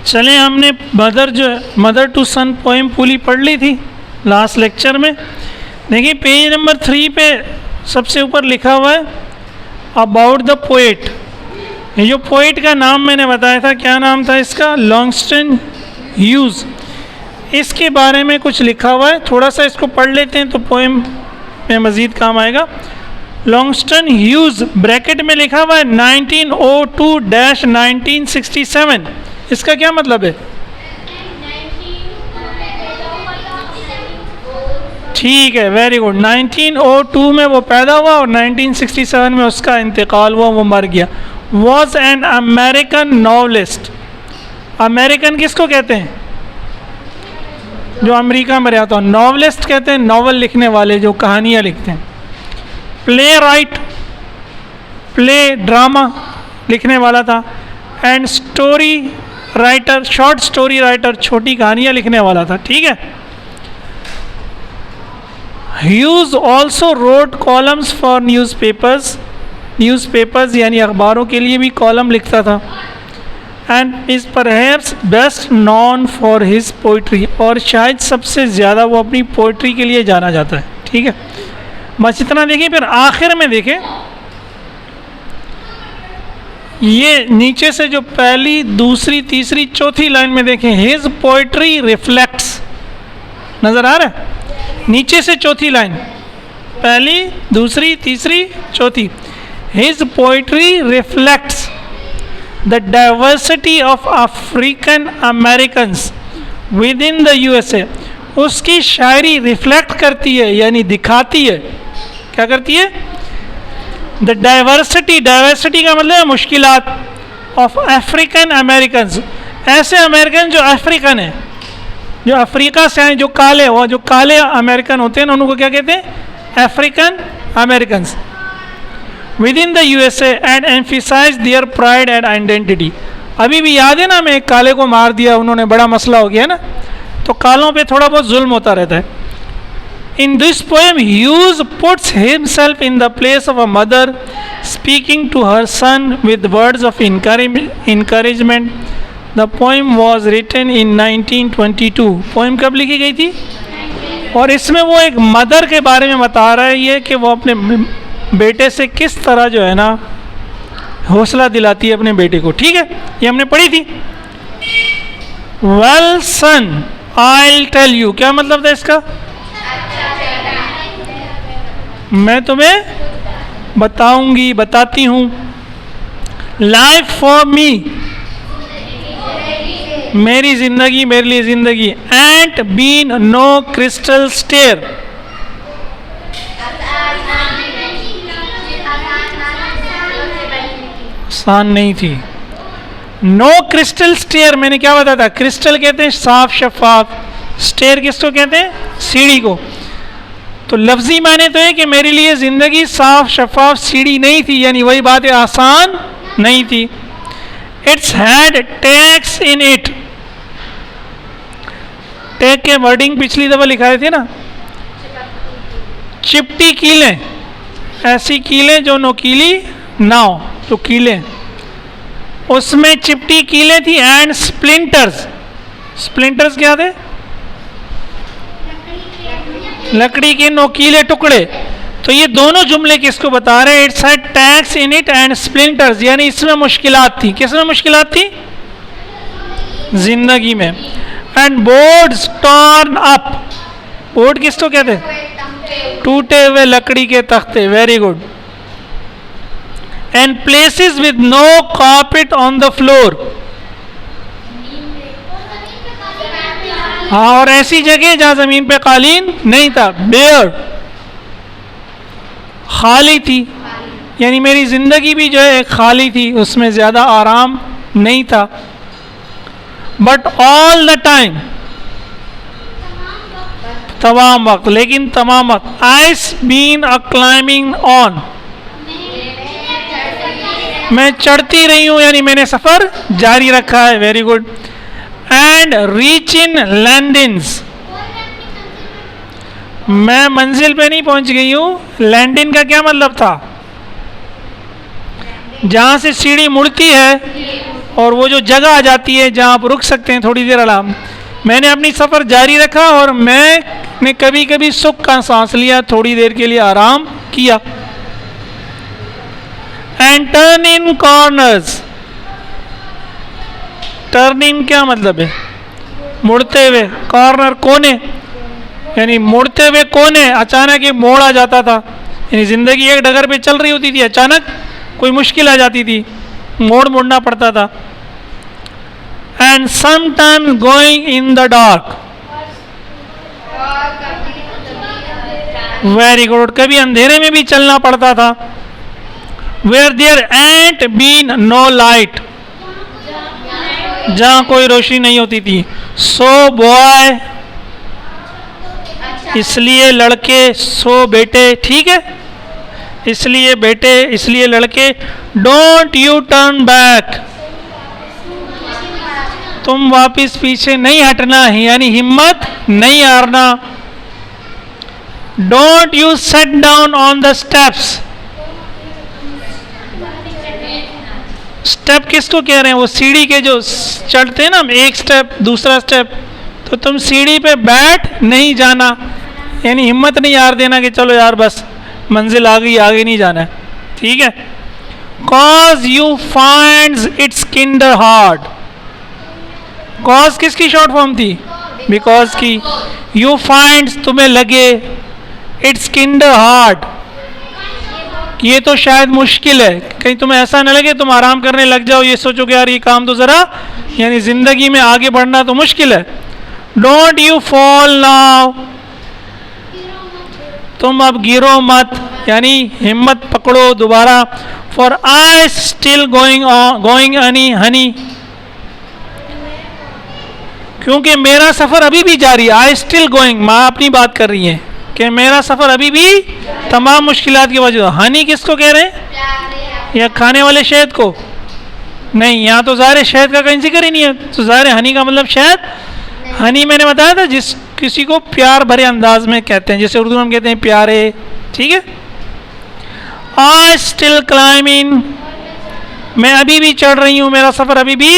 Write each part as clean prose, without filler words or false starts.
चले, हमने mother to sun poem पूरी पढ़ ली थी लास्ट लेक्चर में। देखिए पेज नंबर 3 पे सबसे ऊपर लिखा हुआ है अबाउट द पोएट। ये जो पोएट का नाम मैंने बताया था, क्या नाम था इसका? लॉन्गस्टन ह्यूज। इसके बारे में कुछ लिखा हुआ है, थोड़ा सा इसको पढ़ लेते हैं तो पोएम में मज़ीद काम आएगा। लॉन्गस्टन ह्यूज ब्रैकेट में लिखा हुआ है 1902-1967। इसका क्या मतलब है? ठीक है, वेरी गुड। 1902 में वो पैदा हुआ और 1967 में उसका इंतकाल हुआ, वो मर गया। Was an American novelist. American किसको कहते हैं? जो अमेरिका में रहता हो। नॉवलिस्ट कहते हैं नॉवल लिखने वाले, जो कहानियाँ लिखते हैं। प्ले राइट, प्ले ड्रामा लिखने वाला था। And story writer, short story writer, छोटी कहानियाँ लिखने वाला था। ठीक है। Huge also wrote columns for newspapers यानी अखबारों के लिए भी कॉलम लिखता था। And is perhaps best non for his poetry, और शायद सबसे ज़्यादा वो अपनी पोइट्री के लिए जाना जाता है। ठीक है, बस इतना देखिए। फिर आखिर में देखें, ये नीचे से जो पहली, दूसरी, तीसरी, चौथी लाइन में देखें, हिज पोइट्री रिफ्लेक्ट्स, नज़र आ रहा है? नीचे से चौथी लाइन, पहली, दूसरी, तीसरी, चौथी। His poetry reflects the diversity of African Americans with in the USA। उसकी शायरी रिफ्लेक्ट करती है यानी दिखाती है। क्या करती है? द डाइवर्सिटी, डाइवर्सिटी का मतलब है मुश्किलात, ऑफ अफ्रीकन अमेरिकन्स, ऐसे अमेरिकन जो अफ्रीकन है, जो अफ्रीका से हैं, जो काले, वो जो काले अमेरिकन होते हैं ना, उनको क्या कहते हैं? African Americans with in the USA and emphasise their pride and identity. अभी भी याद है ना, मैं एक काले को मार दिया, उन्होंने, बड़ा मसला हो गया ना, तो कालों पे थोड़ा बहुत जुल्म होता रहता है। In this poem Hughes puts himself in the place of a mother speaking to her son with words of encouragement. The poem was written in 1922। Poem कब लिखी गई थी? और इसमें वो एक मदर के बारे में बता रहा है ये, कि वो अपने बेटे से किस तरह जो है ना हौसला दिलाती है अपने बेटे को। ठीक है, ये हमने पढ़ी थी। Well son I tell you, क्या मतलब था इसका? मैं तुम्हें बताऊंगी, बताती हूँ। लाइफ फॉर मी, मेरी जिंदगी, मेरे लिए जिंदगी। And been no crystal stair, आसान नहीं थी। नो क्रिस्टल स्टेयर, मैंने क्या बताया था? क्रिस्टल कहते हैं साफ शफाफ, स्टेयर किसको कहते हैं? सीढ़ी को। तो लफ्जी माने तो है कि मेरे लिए जिंदगी साफ शफाफ सीढ़ी नहीं थी, यानी वही बात है, आसान नहीं थी। It's had tacks in it, tag के वर्डिंग पिछली दफा लिखाए थे ना, चिपटी कीलें, ऐसी कीलें जो नोकीली ना हो, तो कीलें, उसमें चिपटी कीलें थी। एंड स्प्लिंटर्स, स्प्लिंटर्स क्या थे? लकड़ी के नोकीले टुकड़े। तो ये दोनों जुमले किसको बता रहे हैं? It's had tacks in it and splinters, यानी इसमें मुश्किलात थी। किसमें मुश्किलात थी? जिंदगी में। And boards torn up, board किसको कहते हैं? टूटे हुए लकड़ी के तख्ते। Very good. And places with no carpet on the floor, हाँ, और ऐसी जगह जहां जमीन पे कालीन नहीं था। बेयर, खाली थी, यानी मेरी जिंदगी भी जो है खाली थी, उसमें ज्यादा आराम नहीं था। बट ऑल द टाइम, तमाम वक्त, लेकिन तमाम वक्त। I'se been a climbing on, मैं चढ़ती रही हूं, यानी मैंने सफर जारी रखा है। Very good. And reach in landings, मैं मंजिल पे नहीं पहुंच गई हूं। लैंडिन का क्या मतलब था? जहां से सीढ़ी मुड़ती है और वो जो जगह आ जाती है जहाँ आप रुक सकते हैं थोड़ी देर आराम। मैंने अपनी सफ़र जारी रखा और मैंने कभी कभी सुख का सांस लिया, थोड़ी देर के लिए आराम किया। And turn in corners, turn in क्या मतलब है? मुड़ते हुए। कॉर्नर कोने, यानी मुड़ते हुए कोने। अचानक एक मोड़ आ जाता था, यानी ज़िंदगी एक डगर पे चल रही होती थी, अचानक कोई मुश्किल आ जाती थी, मोड़ मुड़ना पड़ता था। And sometimes going in the dark, very good, कभी अंधेरे में भी चलना पड़ता था। Where there ain't been no light, जहाँ कोई रोशनी नहीं होती थी। सो बॉय, इसलिए लड़के, सो बेटे, ठीक है, इसलिए बेटे, इसलिए लड़के। डोंट यू टर्न बैक, तुम वापिस पीछे नहीं हटना है, यानी हिम्मत नहीं हारना। Don't you set down on the steps, step किसको कह रहे हैं? वो सीढ़ी के जो चढ़ते हैं ना, एक स्टेप दूसरा स्टेप, तो तुम सीढ़ी पे बैठ नहीं जाना, यानी हिम्मत नहीं हार देना कि चलो यार बस मंजिल आ गई, आगे नहीं जाना है, ठीक है। Cause you finds it's Kinder hard, cause किसकी शॉर्ट फॉर्म थी? बिकॉज की। यू फाइंड्स तुम्हें लगे, इट्स किंडर हार्ड ये तो शायद मुश्किल है, कहीं तुम्हें ऐसा न लगे तुम आराम करने लग जाओ, ये सोचो कि यार ये काम तो ज़रा, यानी ज़िंदगी में आगे बढ़ना तो मुश्किल है। डोंट यू फॉल नाउ, तुम अब गिरो मत, यानी हिम्मत पकड़ो दोबारा। For I still going Honey, क्योंकि मेरा सफ़र अभी भी जारी है। आई स्टिल गोइंग, माँ अपनी बात कर रही है कि मेरा सफ़र अभी भी तमाम मुश्किलात की वजह। हनी किसको कह रहे हैं? या खाने वाले शहद को? नहीं, यहाँ तो ज़ाहिर शहद का कहीं जिक्र ही नहीं है, तो ज़ाहिर हनी का मतलब शहद। हनी मैंने बताया था जिस किसी को प्यार भरे अंदाज में कहते हैं, जैसे उर्दू में हम कहते हैं प्यारे, ठीक है। आई स्टिल क्लाइंबिंग, मैं अभी भी चढ़ रही हूँ, मेरा सफ़र अभी भी।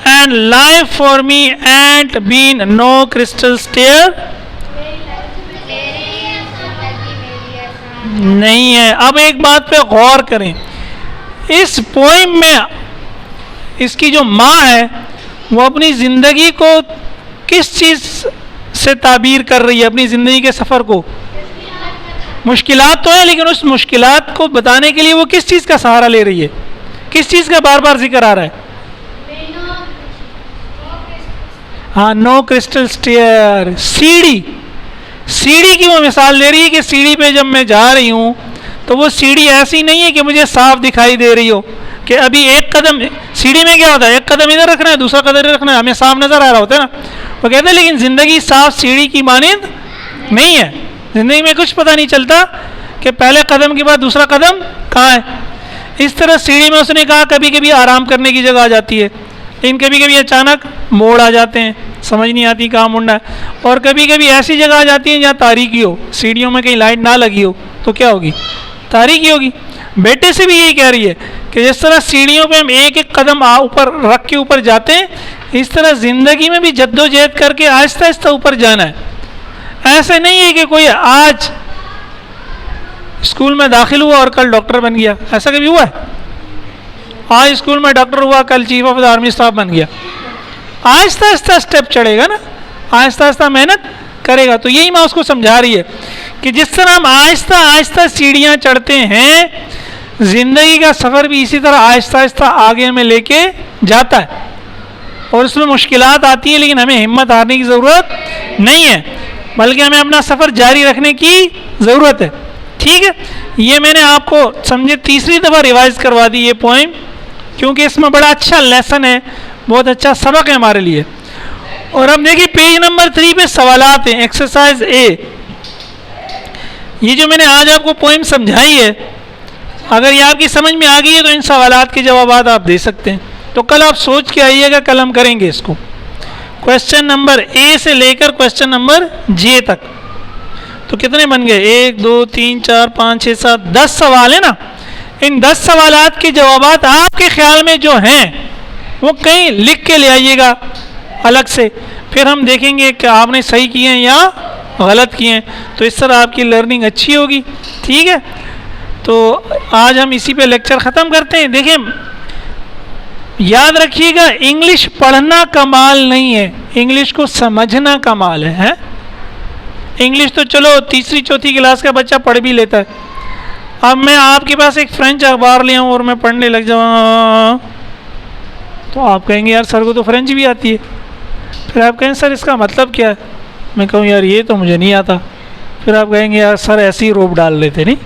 And life for me and been no crystal stair, नहीं है। अब एक बात पे गौर करें, इस पोइम में इसकी जो माँ है वो अपनी ज़िंदगी को किस चीज़ से ताबीर कर रही है? अपनी ज़िंदगी के सफ़र को। मुश्किलात तो है, लेकिन उस मुश्किलात को बताने के लिए वो किस चीज़ का सहारा ले रही है? किस चीज़ का बार बार जिक्र आ रहा है? हाँ, नो क्रिस्टल स्टेयर, सीढ़ी। सीढ़ी की वो मिसाल दे रही है कि सीढ़ी पे जब मैं जा रही हूँ तो वो सीढ़ी ऐसी नहीं है कि मुझे साफ दिखाई दे रही हो, कि अभी एक कदम, सीढ़ी में क्या होता है, एक कदम इधर रखना है, दूसरा कदम इधर रखना है, हमें साफ नज़र आ रहा होता है ना। वो कहते हैं लेकिन ज़िंदगी साफ सीढ़ी की मानिंद नहीं है। ज़िंदगी में कुछ पता नहीं चलता कि पहले कदम के बाद दूसरा कदम कहाँ है। इस तरह सीढ़ी में उसने कहा कभी कभी आराम करने की जगह आ जाती है, लेकिन कभी कभी अचानक मोड़ आ जाते हैं, समझ नहीं आती कहाँ मुड़ना है। और कभी कभी ऐसी जगह आ जाती है जहाँ तारीकी हो, सीढ़ियों में कहीं लाइट ना लगी हो तो क्या होगी? तारीकी होगी। बेटे से भी यही कह रही है कि जिस तरह सीढ़ियों पे हम एक एक कदम ऊपर रख के ऊपर जाते हैं, इस तरह ज़िंदगी में भी जद्दोजहद करके आहिस्ता आहिस्ता ऊपर जाना है। ऐसे नहीं है कि कोई आज स्कूल में दाखिल हुआ और कल डॉक्टर बन गया, ऐसा कभी हुआ है? आज स्कूल में डॉक्टर हुआ, कल chief of the army staff बन गया। आहिस्ता आहिस्ता स्टेप चढ़ेगा ना, आहिस्ता आहिस्ता मेहनत करेगा। तो यही मैं उसको समझा रही है कि जिस तरह हम आहिस्ता आहिस्ता सीढ़ियाँ चढ़ते हैं, ज़िंदगी का सफ़र भी इसी तरह आहिस्ता आहिस्ता आगे में लेके जाता है। और उसमें मुश्किलात आती हैं, लेकिन हमें हिम्मत हारने की ज़रूरत नहीं है, बल्कि हमें अपना सफ़र जारी रखने की ज़रूरत है, ठीक है। ये मैंने आपको समझे तीसरी दफ़ा रिवाइज़ करवा दी ये पोइम, क्योंकि इसमें बड़ा अच्छा लेसन है, बहुत अच्छा सबक है हमारे लिए। और अब देखिए पेज नंबर 3 पे सवालात हैं, एक्सरसाइज ए। ये जो मैंने आज आपको पोइम समझाई है, अगर ये आपकी समझ में आ गई है तो इन सवालात के जवाब आप दे सकते हैं। तो कल आप सोच के आइएगा, कल हम करेंगे इसको। क्वेश्चन नंबर ए से लेकर क्वेश्चन नंबर जे तक। तो कितने बन गए? 1 2 3 4 5 6 7 10 सवाल है ना। इन 10 सवालात के जवाबात आपके ख्याल में जो हैं वो कहीं लिख के ले आइएगा अलग से, फिर हम देखेंगे कि आपने सही किए हैं या गलत किए हैं, तो इस तरह आपकी लर्निंग अच्छी होगी। ठीक है, तो आज हम इसी पे लेक्चर ख़त्म करते हैं। देखिए याद रखिएगा, इंग्लिश पढ़ना कमाल नहीं है, इंग्लिश को समझना कमाल है? इंग्लिश तो चलो तीसरी चौथी क्लास का बच्चा पढ़ भी लेता है। अब मैं आपके पास एक फ्रेंच अखबार ले आऊँ और मैं पढ़ने लग जाऊँ तो आप कहेंगे यार सर को तो फ्रेंच भी आती है। फिर आप कहेंगे सर इसका मतलब क्या है, मैं कहूँ यार ये तो मुझे नहीं आता। फिर आप कहेंगे यार सर ऐसे ही रोप डाल लेते नहीं।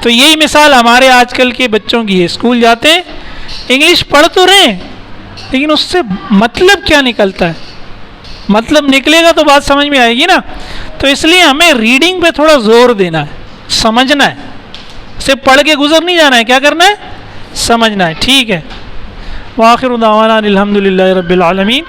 तो यही मिसाल हमारे आजकल के बच्चों की है, स्कूल जाते हैं इंग्लिश पढ़ तो रहे हैं लेकिन उससे मतलब क्या निकलता है, मतलब निकलेगा तो बात समझ में आएगी ना। तो इसलिए हमें रीडिंग पे थोड़ा जोर देना है, समझना है, सिर्फ पढ़ के गुजर नहीं जाना है, क्या करना है, समझना है। ठीक है, वाखिर दावाना अल्हम्दुलिल्लाहि रब्बिल आलमीन।